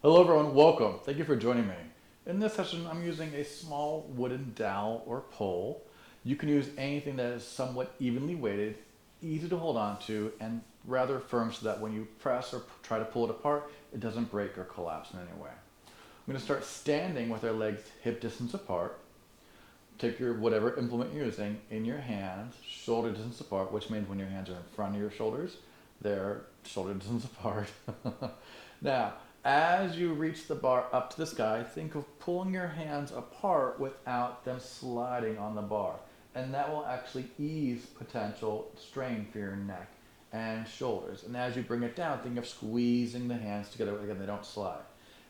Hello everyone, welcome. Thank you for joining me. In this session, I'm using a small wooden dowel or pole. You can use anything that is somewhat evenly weighted, easy to hold on to, and rather firm so that when you press or try to pull it apart, it doesn't break or collapse in any way. I'm going to start standing with our legs hip distance apart. Take your whatever implement you're using in your hands, shoulder distance apart, which means when your hands are in front of your shoulders, they're shoulder distance apart. Now, as you reach the bar up to the sky, think of pulling your hands apart without them sliding on the bar. And that will actually ease potential strain for your neck and shoulders. And as you bring it down, think of squeezing the hands together. Again, they don't slide.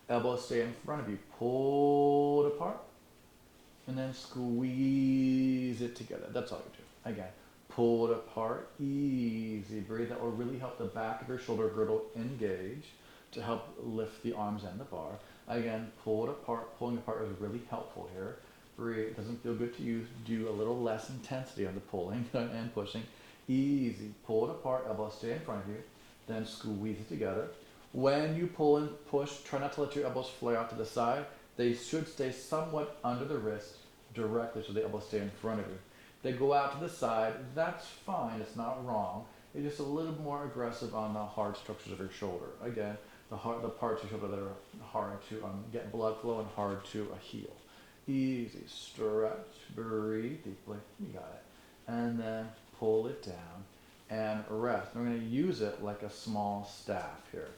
Elbows stay in front of you. Pull it apart. And then squeeze it together. That's all you do. Again, pull it apart. Easy. Breathe. That will really help the back of your shoulder girdle engage to help lift the arms and the bar. Again, pull it apart. Pulling apart is really helpful here. Breathe. It doesn't feel good to use. Do a little less intensity on the pulling and pushing. Easy. Pull it apart. Elbows stay in front of you. Then squeeze it together. When you pull and push, try not to let your elbows flare out to the side. They should stay somewhat under the wrist directly so the elbows stay in front of you. They go out to the side. That's fine. It's not wrong. It's just a little more aggressive on the hard structures of your shoulder. Again, the parts of your shoulder that are hard to get blood flow and hard to heal. Easy, stretch, breathe deeply, you got it. And then pull it down and rest. We're going to use it like a small staff here.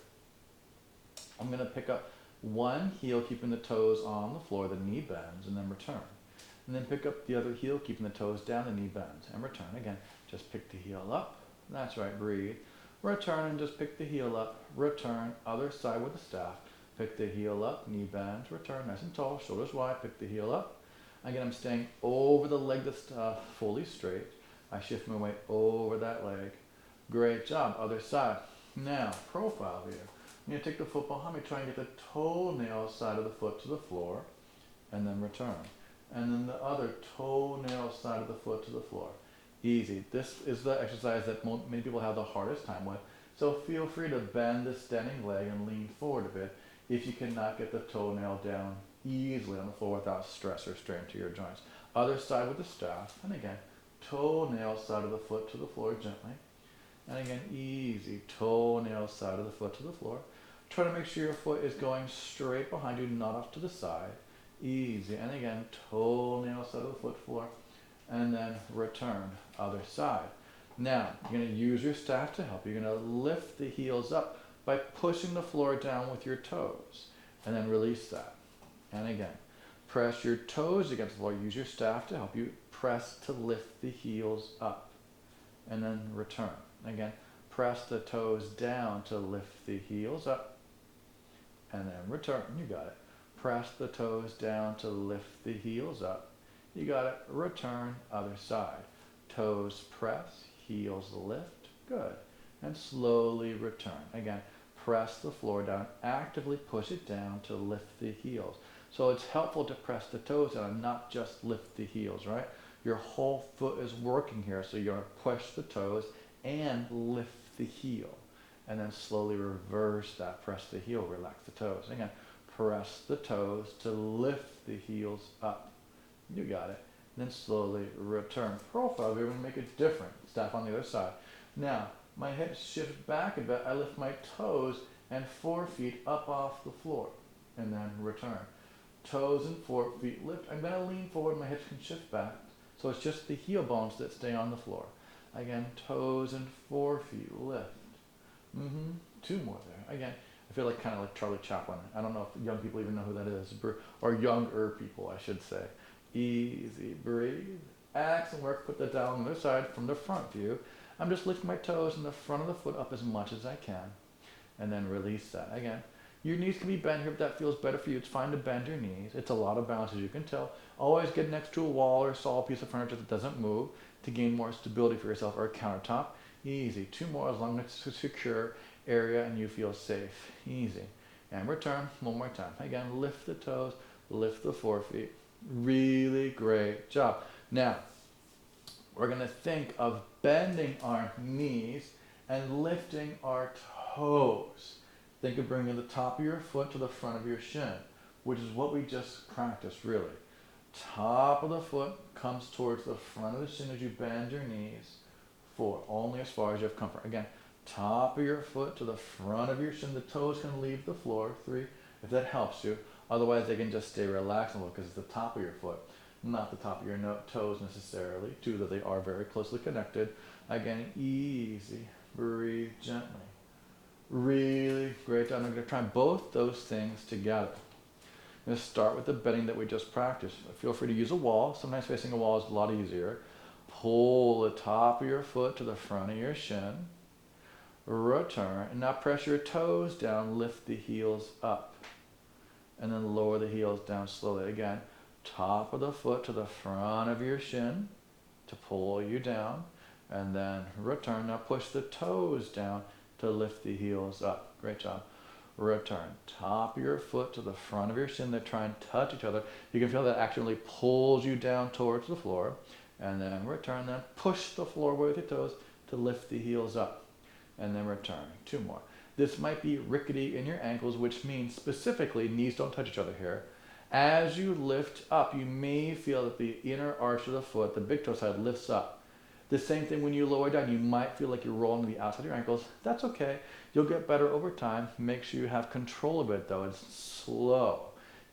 I'm going to pick up one heel, keeping the toes on the floor, the knee bends, and then return. And then pick up the other heel, keeping the toes down, the knee bends, and return. Again, just pick the heel up. That's right, breathe. Return and just pick the heel up, return, other side with the staff, pick the heel up, knee bend, return, nice and tall, shoulders wide, pick the heel up. Again, I'm staying over the leg that's fully straight. I shift my weight over that leg. Great job, other side. Now, profile view. I'm going to take the foot behind me, try and get the toenail side of the foot to the floor, and then return. And then the other toenail side of the foot to the floor. Easy. This is the exercise that many people have the hardest time with. So feel free to bend the standing leg and lean forward a bit if you cannot get the toenail down easily on the floor without stress or strain to your joints. Other side with the staff. And again, toenail side of the foot to the floor gently. And again, easy. Toenail side of the foot to the floor. Try to make sure your foot is going straight behind you, not off to the side. Easy. And again, toenail side of the foot floor. And then return, other side. Now, you're going to use your staff to help. You're going to lift the heels up by pushing the floor down with your toes. And then release that. And again, press your toes against the floor. Use your staff to help you. Press to lift the heels up. And then return. Again, press the toes down to lift the heels up. And then return. You got it. Press the toes down to lift the heels up. You got it. Return, other side. Toes press, heels lift. Good. And slowly return. Again, press the floor down. Actively push it down to lift the heels. So it's helpful to press the toes down and not just lift the heels, right? Your whole foot is working here. So you're going to push the toes and lift the heel. And then slowly reverse that. Press the heel, relax the toes. Again, press the toes to lift the heels up. You got it. Then slowly return. Profile, we're going to make it different. Staff on the other side. Now, my hips shift back a bit. I lift my toes and 4 feet up off the floor. And then return. Toes and 4 feet lift. I'm going to lean forward. My hips can shift back. So it's just the heel bones that stay on the floor. Again, toes and 4 feet lift. 2 more there. Again, I feel like kind of like Charlie Chaplin. I don't know if young people even know who that is. Or younger people, I should say. Easy, breathe, accent work, put the dowel on the other side from the front view. I'm just lifting my toes and the front of the foot up as much as I can. And then release that. Again, your knees can be bent here if that feels better for you. It's fine to bend your knees. It's a lot of balance, as you can tell. Always get next to a wall or a solid piece of furniture that doesn't move to gain more stability for yourself, or a countertop. Easy. 2 more as long as it's a secure area and you feel safe. Easy. And return 1 more time. Again, lift the toes, lift the 4 feet. Really great job. Now, we're going to think of bending our knees and lifting our toes. Think of bringing the top of your foot to the front of your shin, which is what we just practiced really. Top of the foot comes towards the front of the shin as you bend your knees. 4, only as far as you have comfort. Again, top of your foot to the front of your shin. The toes can leave the floor. 3, if that helps you. Otherwise, they can just stay relaxed because it's the top of your foot, not the top of your toes necessarily. 2, that they are very closely connected. Again, easy. Breathe gently. Really great job. I'm going to try both those things together. I'm going to start with the bending that we just practiced. Feel free to use a wall. Sometimes facing a wall is a lot easier. Pull the top of your foot to the front of your shin. Return. And now press your toes down. Lift the heels up. And then lower the heels down slowly. Again, top of the foot to the front of your shin to pull you down. And then return. Now push the toes down to lift the heels up. Great job. Return. Top of your foot to the front of your shin. They try and touch each other. You can feel that actually pulls you down towards the floor. And then return. Then push the floor with your toes to lift the heels up. And then return. 2 more. This might be rickety in your ankles, which means specifically knees don't touch each other here. As you lift up, you may feel that the inner arch of the foot, the big toe side, lifts up. The same thing when you lower down. You might feel like you're rolling to the outside of your ankles. That's okay. You'll get better over time. Make sure you have control of it though. It's slow.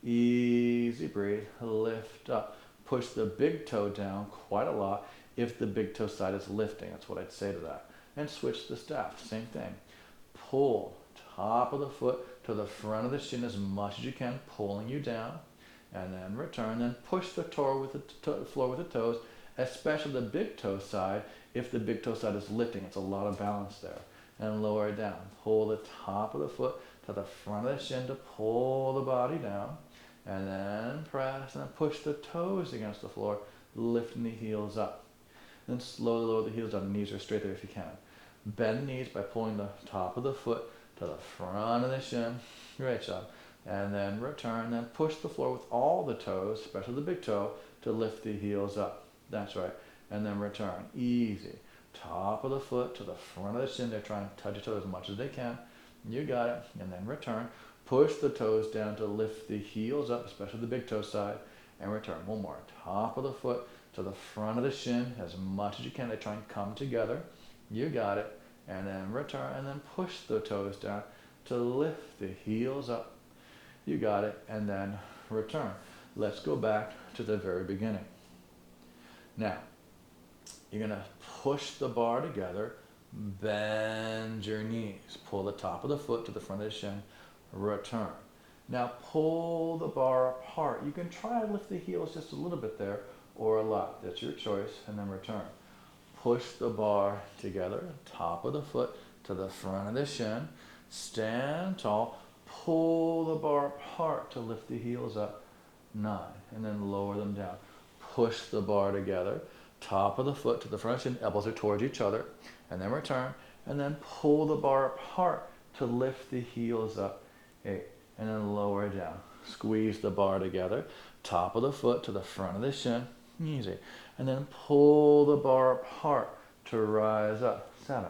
Easy breathe. Lift up. Push the big toe down quite a lot if the big toe side is lifting. That's what I'd say to that. And switch the staff. Same thing. Pull top of the foot to the front of the shin as much as you can, pulling you down. And then return. Then push the floor with the toes, especially the big toe side. If the big toe side is lifting, it's a lot of balance there. And lower it down. Pull the top of the foot to the front of the shin to pull the body down. And then press and then push the toes against the floor, lifting the heels up. Then slowly lower the heels down. The knees are straight there if you can. Bend the knees by pulling the top of the foot to the front of the shin. Great job. And then return. Then push the floor with all the toes, especially the big toe, to lift the heels up. That's right. And then return. Easy. Top of the foot to the front of the shin. They're trying to touch each other as much as they can. You got it. And then return. Push the toes down to lift the heels up, especially the big toe side. And return. 1 more. Top of the foot to the front of the shin as much as you can. They try and come together. You got it. And then return. And then push the toes down to lift the heels up. You got it. And then return. Let's go back to the very beginning. Now, you're going to push the bar together, bend your knees, pull the top of the foot to the front of the shin, return. Now pull the bar apart. You can try to lift the heels just a little bit there or a lot. That's your choice. And then return. Push the bar together, top of the foot to the front of the shin, stand tall, pull the bar apart to lift the heels up, 9, and then lower them down. Push the bar together, top of the foot to the front shin, elbows are towards each other, and then return, and then pull the bar apart to lift the heels up, 8, and then lower down. Squeeze the bar together, top of the foot to the front of the shin, easy, and then pull the bar apart to rise up, 7.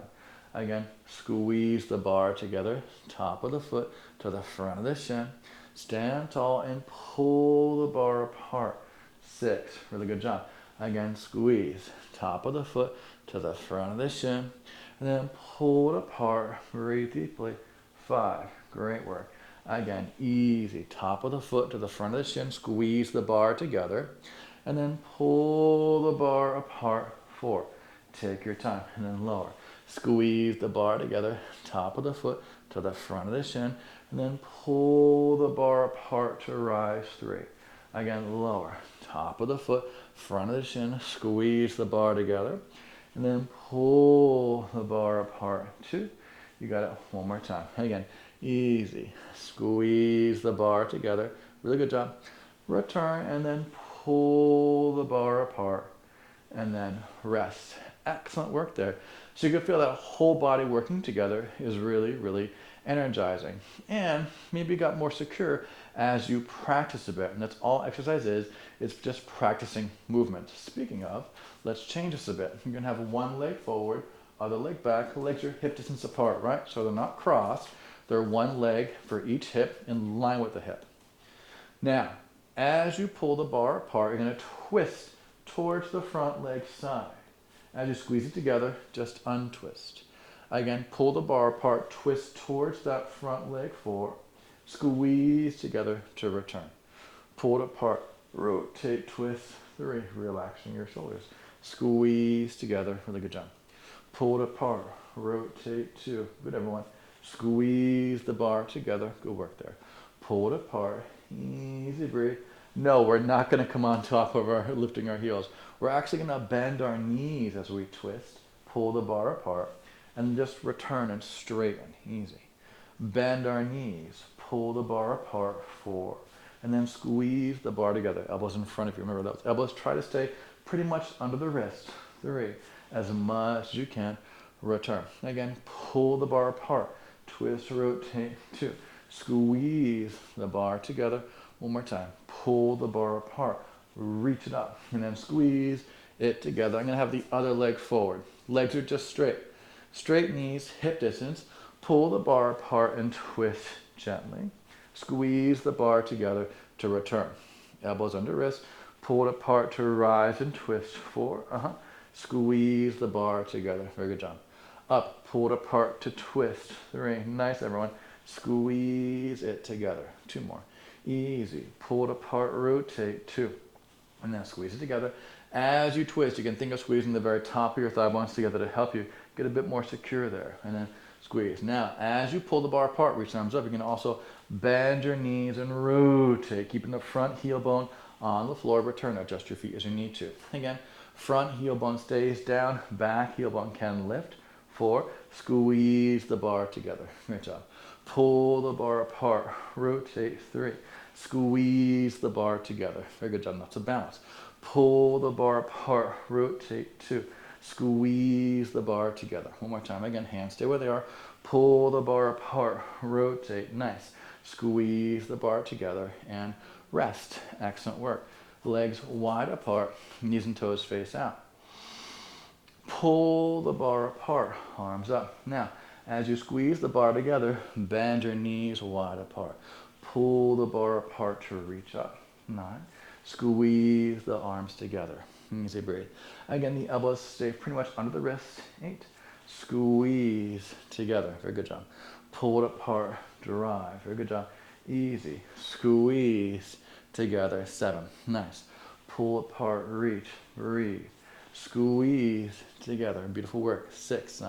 Again, squeeze the bar together, top of the foot to the front of the shin, stand tall and pull the bar apart, 6, really good job. Again, squeeze, top of the foot to the front of the shin, and then pull it apart, breathe deeply, 5, great work. Again, easy, top of the foot to the front of the shin, squeeze the bar together, and then pull the bar apart, 4. Take your time, and then lower. Squeeze the bar together, top of the foot to the front of the shin, and then pull the bar apart to rise, 3. Again, lower, top of the foot, front of the shin, squeeze the bar together, and then pull the bar apart, 2. You got it, 1 more time. Again, easy, squeeze the bar together, really good job. Return, and then pull the bar apart, and then rest. Excellent work there. So you can feel that whole body working together is really, really energizing. And maybe you got more secure as you practice a bit. And that's all exercise is. It's just practicing movement. Speaking of, let's change this a bit. You're going to have one leg forward, other leg back. Legs are hip distance apart, right? So they're not crossed. They're one leg for each hip in line with the hip. Now, as you pull the bar apart, you're going to twist towards the front leg side. As you squeeze it together, just untwist. Again, pull the bar apart, twist towards that front leg forward, squeeze together to return. Pull it apart, rotate, twist, 3, relaxing your shoulders. Squeeze together, really good job. Pull it apart, rotate, 2, good everyone. Squeeze the bar together, good work there. Pull it apart, easy breathe. No, we're not going to come on top of our lifting our heels. We're actually going to bend our knees as we twist, pull the bar apart, and just return and straighten, easy. Bend our knees, pull the bar apart, 4, and then squeeze the bar together. Elbows in front of you, remember those. Elbows try to stay pretty much under the wrist, 3, as much as you can, return. Again, pull the bar apart, twist, rotate, 2, squeeze the bar together, one more time. Pull the bar apart, reach it up, and then squeeze it together. I'm going to have the other leg forward. Legs are just straight. Straight knees, hip distance. Pull the bar apart and twist gently. Squeeze the bar together to return. Elbows under wrist. Pull it apart to rise and twist. 4. Squeeze the bar together. Very good job. Up, pull it apart to twist. 3. Nice, everyone. Squeeze it together. 2 more. Easy. Pull it apart, rotate, 2. And then squeeze it together. As you twist, you can think of squeezing the very top of your thigh bones together to help you get a bit more secure there. And then squeeze. Now, as you pull the bar apart, reach the arms up, you can also bend your knees and rotate, keeping the front heel bone on the floor. Return, adjust your feet as you need to. Again, front heel bone stays down, back heel bone can lift. 4, squeeze the bar together. Great job. Pull the bar apart, rotate, 3. Squeeze the bar together. Very good job, lots of balance. Pull the bar apart, rotate, 2. Squeeze the bar together. One more time, again, hands stay where they are. Pull the bar apart, rotate, nice. Squeeze the bar together and rest. Excellent work. Legs wide apart, knees and toes face out. Pull the bar apart, arms up. Now, as you squeeze the bar together, bend your knees wide apart. Pull the bar apart to reach up. 9. Squeeze the arms together. Easy breathe. Again, the elbows stay pretty much under the wrist. 8. Squeeze together. Very good job. Pull it apart, drive. Very good job. Easy. Squeeze together. 7. Nice. Pull apart, reach, breathe. Squeeze together. Beautiful work. 6.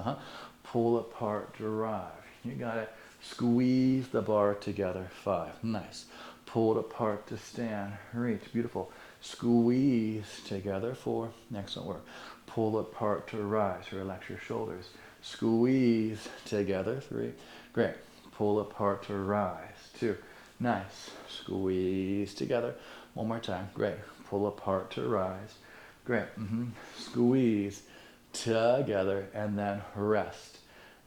Pull apart, drive. You got it. Squeeze the bar together. 5. Nice. Pull it apart to stand. Reach. Beautiful. Squeeze together. 4. Excellent work. Pull it apart to rise. Relax your shoulders. Squeeze together. 3. Great. Pull apart to rise. 2. Nice. Squeeze together. One more time. Great. Pull apart to rise. Great. Squeeze together and then rest.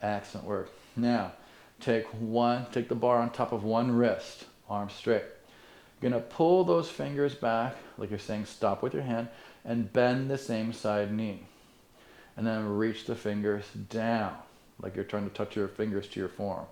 Excellent work. Now, take the bar on top of one wrist, arms straight. You're going to pull those fingers back, like you're saying stop with your hand, and bend the same side knee. And then reach the fingers down, like you're trying to touch your fingers to your forearm.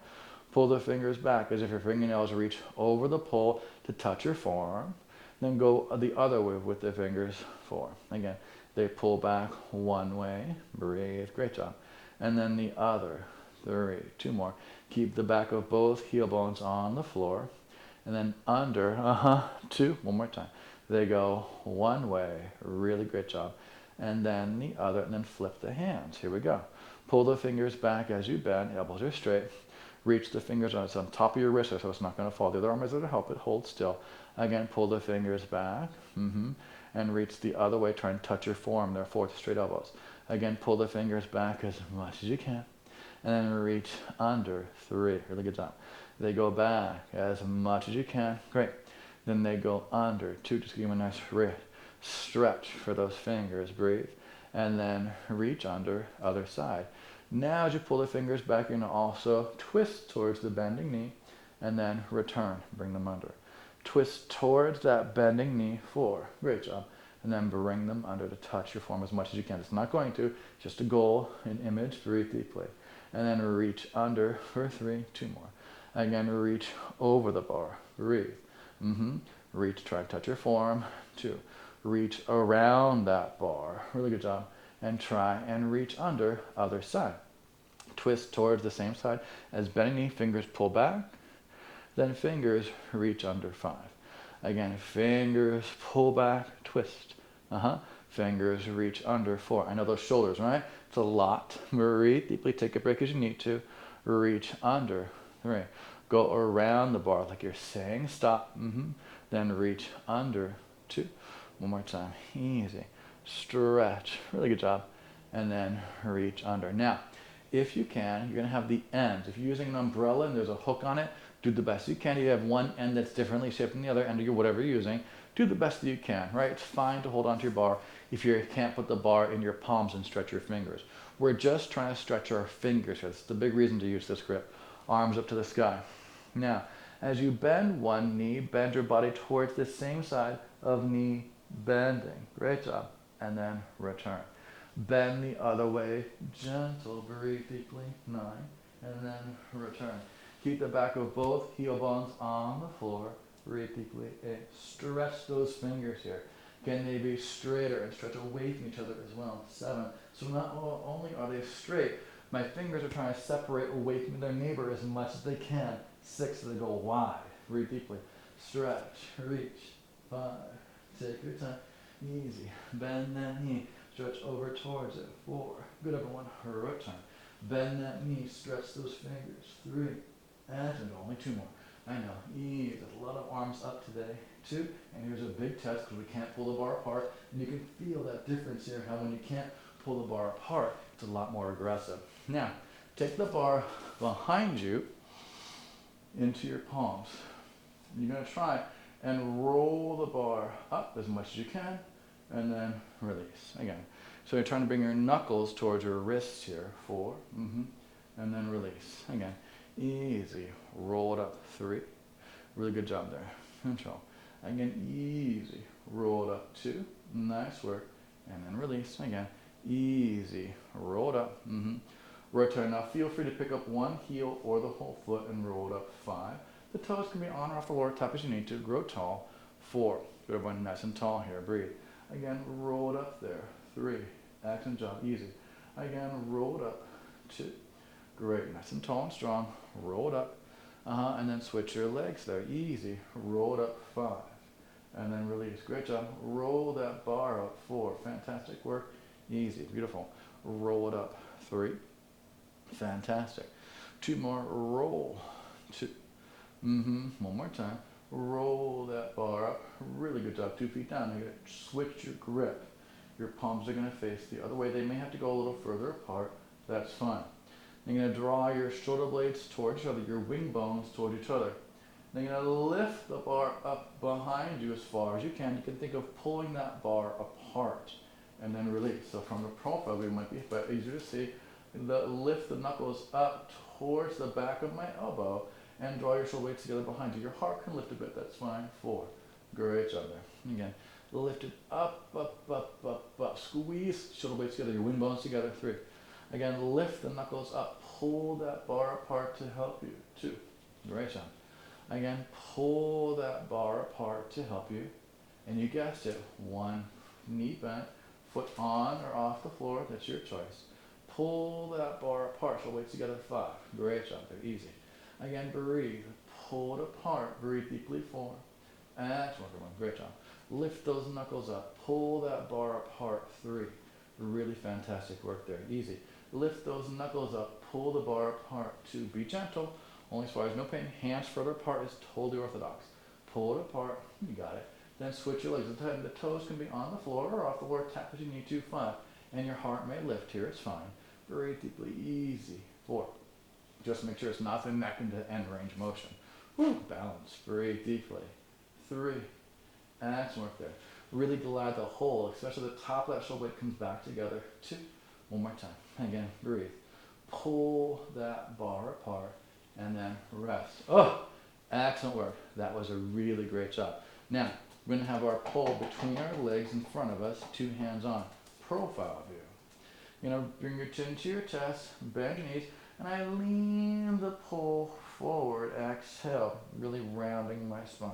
Pull the fingers back as if your fingernails reach over the pole to touch your forearm. Then go the other way with the fingers forward. Again, they pull back one way, breathe, great job. And then the other, 3, 2 more. Keep the back of both heel bones on the floor. And then under, 2, one more time. They go one way, really great job. And then the other, and then flip the hands. Here we go. Pull the fingers back as you bend, elbows are straight. Reach the fingers on top of your wrist so it's not going to fall. The other arm is there to help it, hold still. Again, pull the fingers back, and reach the other way, try and touch your forearm there, 4 straight elbows. Again, pull the fingers back as much as you can. And then reach under, 3, really good job. They go back as much as you can, great. Then they go under, 2, just give them a nice stretch for those fingers, breathe. And then reach under, other side. Now as you pull the fingers back, you're going to also twist towards the bending knee, and then return, bring them under. Twist towards that bending knee, 4, great job. And then bring them under to touch your form as much as you can. It's not going to, just a goal, an image, breathe deeply. And then reach under for 3, 2 more. Again, reach over the bar. Breathe. Reach, try to touch your forearm. 2. Reach around that bar. Really good job. And try and reach under, other side. Twist towards the same side as bending knee, fingers pull back. Then fingers reach under 5. Again, fingers pull back, twist. Fingers reach under 4. I know those shoulders, right? It's a lot. Breathe deeply, take a break as you need to. Reach under 3. Go around the bar like you're saying stop. Then reach under 2. One more time. Easy. Stretch. Really good job. And then reach under. Now, if you can, you're going to have the ends. If you're using an umbrella and there's a hook on it, do the best you can. You have one end that's differently shaped than the other end of whatever you're using. Do the best that you can, right? It's fine to hold onto your bar if you can't put the bar in your palms and stretch your fingers. We're just trying to stretch our fingers here. That's the big reason to use this grip. Arms up to the sky. Now, as you bend one knee, bend your body towards the same side of knee bending. Great job. And then return. Bend the other way, gentle, breathe deeply, 9, and then return. Keep the back of both heel bones on the floor, breathe deeply, 8. Stretch those fingers here. Can they be straighter and stretch away from each other as well, 7. So not only are they straight, my fingers are trying to separate away from their neighbor as much as they can, 6, they go wide, breathe deeply, stretch, reach, 5, take your time, easy, bend that knee. Stretch over towards it. 4. Good, everyone. Return. Bend that knee. Stretch those fingers. 3. And only 2 more. I know. Easy. There's a lot of arms up today. 2. And here's a big test because we can't pull the bar apart. And you can feel that difference here, how when you can't pull the bar apart, it's a lot more aggressive. Now, take the bar behind you into your palms. You're going to try and roll the bar up as much as you can. And then release again. So you're trying to bring your knuckles towards your wrists here. 4. And then release again. Easy. Roll it up. 3. Really good job there. Control. Again, easy. Roll it up. 2. Nice work. And then release again. Easy. Roll it up. Return. Now feel free to pick up one heel or the whole foot and roll it up. 5. The toes can be on or off the lower top as you need to. Grow tall. 4. Good, everyone. Nice and tall here. Breathe. Again, roll it up there. 3. Excellent job. Easy. Again, roll it up. 2. Great. Nice and tall and strong. Roll it up. And then switch your legs there. Easy. Roll it up. 5. And then release. Great job. Roll that bar up. 4. Fantastic work. Easy. Beautiful. Roll it up. 3. Fantastic. 2 more. Roll. 2. One more time. Roll that bar up. Really good job. 2 feet down. You're going to switch your grip. Your palms are going to face the other way. They may have to go a little further apart. That's fine. You're going to draw your shoulder blades towards each other, your wing bones towards each other. Then you're going to lift the bar up behind you as far as you can. You can think of pulling that bar apart and then release. So from the profile, it might be easier to see. Lift the knuckles up towards the back of my elbow and draw your shoulder blades together behind you. Your heart can lift a bit, that's fine. 4. Great job there. Again, lift it up, up, up, up, up. Squeeze shoulder blades together, your wing bones together. 3. Again, lift the knuckles up. Pull that bar apart to help you. 2. Great job. Again, pull that bar apart to help you. And you guessed it. 1. Knee bent, foot on or off the floor. That's your choice. Pull that bar apart. Shoulder blades together. 5. Great job there. Easy. Again, breathe. Pull it apart. Breathe deeply. 4. Excellent, everyone. Great job. Lift those knuckles up. Pull that bar apart. 3. Really fantastic work there. Easy. Lift those knuckles up. Pull the bar apart. 2. Be gentle. Only as far as no pain. Hands further apart is totally orthodox. Pull it apart. You got it. Then switch your legs. The toes can be on the floor or off the floor. Tap as you need to. 5. And your heart may lift here. It's fine. Breathe deeply. Easy. 4. Just make sure it's not the neck into end range motion. Balance. Breathe deeply. 3. Excellent work there. Really glad the whole, especially the top of that shoulder blade, comes back together. 2. One more time. Again, breathe. Pull that bar apart and then rest. Oh, excellent work. That was a really great job. Now, we're going to have our pole between our legs in front of us, 2 hands on. Profile view. You're going to bring your chin to your chest, bend your knees, and I lean the pull forward, exhale, really rounding my spine.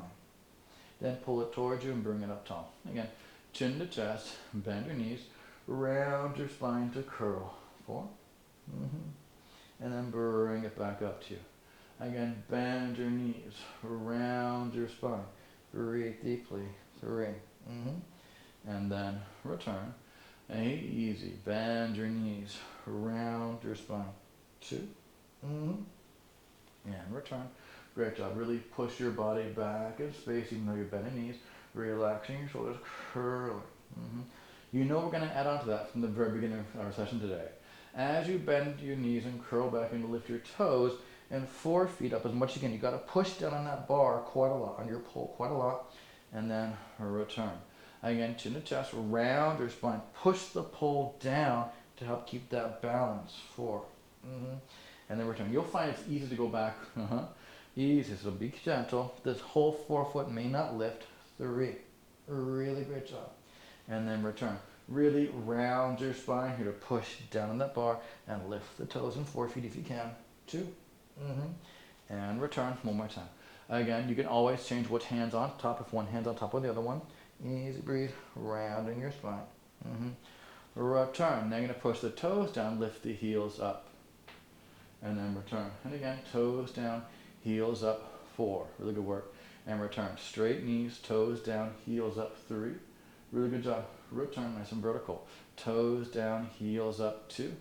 Then pull it towards you and bring it up tall. Again, chin to chest, bend your knees, round your spine to curl. 4. And then bring it back up to you. Again, bend your knees, round your spine. Breathe deeply. 3. And then return. Easy. Bend your knees, round your spine. 2. And return. Great job. Really push your body back in space even though you're bending knees. Relaxing your shoulders, curling. You know we're going to add on to that from the very beginning of our session today. As you bend your knees and curl back and lift your toes and 4 feet up as much as you can. You got to push down on that bar quite a lot, on your pole quite a lot, and then return. Again, chin to chest, round your spine. Push the pole down to help keep that balance. 4. And then return. You'll find it's easy to go back. Easy, so be gentle. This whole 4 foot may not lift. 3. Really great job. And then return. Really round your spine here to push down on that bar and lift the toes and 4 feet if you can. 2. And return. One more time. Again, you can always change which hand's on top if one hand's on top of the other one. Easy breathe, rounding your spine. Return. Now you're going to push the toes down, lift the heels up. And then return. And again, toes down, heels up. 4. Really good work. And return. Straight knees, toes down, heels up. 3. Really good job. Return, nice and vertical. Toes down, heels up. 2.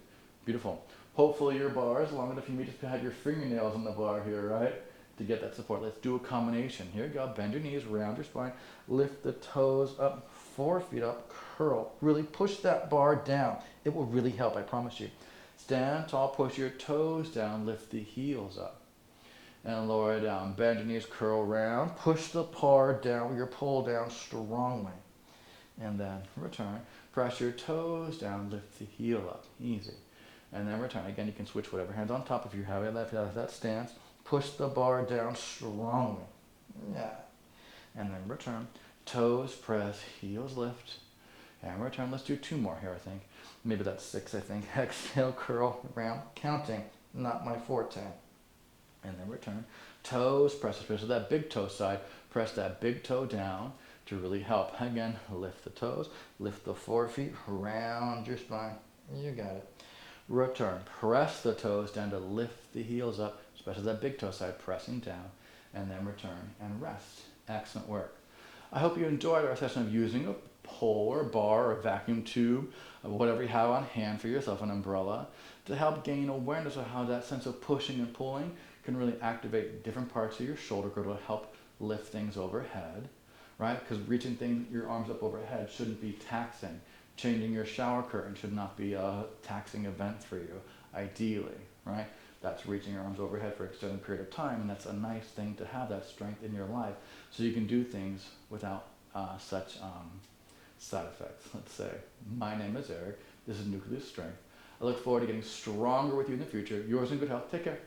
Beautiful. Hopefully your bar is long enough you may just have your fingernails on the bar here, right? To get that support. Let's do a combination. Here you go. Bend your knees, round your spine, lift the toes up, 4 feet up, curl. Really push that bar down. It will really help, I promise you. Stand tall, push your toes down, lift the heels up. And lower it down. Bend your knees, curl round, push the bar down, your pull down strongly. And then return. Press your toes down, lift the heel up. Easy. And then return. Again, you can switch whatever hand's on top if you have that stance. Push the bar down strongly. Yeah. And then return. Toes press, heels lift. And return. Let's do 2 more here, I think. Maybe that's 6, I think. Exhale, curl, round, counting. Not my forte. And then return. Toes press, especially that big toe side. Press that big toe down to really help. Again, lift the toes, lift the 4 feet, round your spine. You got it. Return. Press the toes down to lift the heels up, especially that big toe side, pressing down, and then return and rest. Excellent work. I hope you enjoyed our session of using a pole or bar or vacuum tube, or whatever you have on hand for yourself, an umbrella, to help gain awareness of how that sense of pushing and pulling can really activate different parts of your shoulder girdle to help lift things overhead, right? Because reaching your arms up overhead shouldn't be taxing. Changing your shower curtain should not be a taxing event for you, ideally, right? That's reaching your arms overhead for an extended period of time, and that's a nice thing to have that strength in your life so you can do things without such side effects, let's say. My name is Eric. This is Nucleus Strength. I look forward to getting stronger with you in the future. Yours in good health. Take care.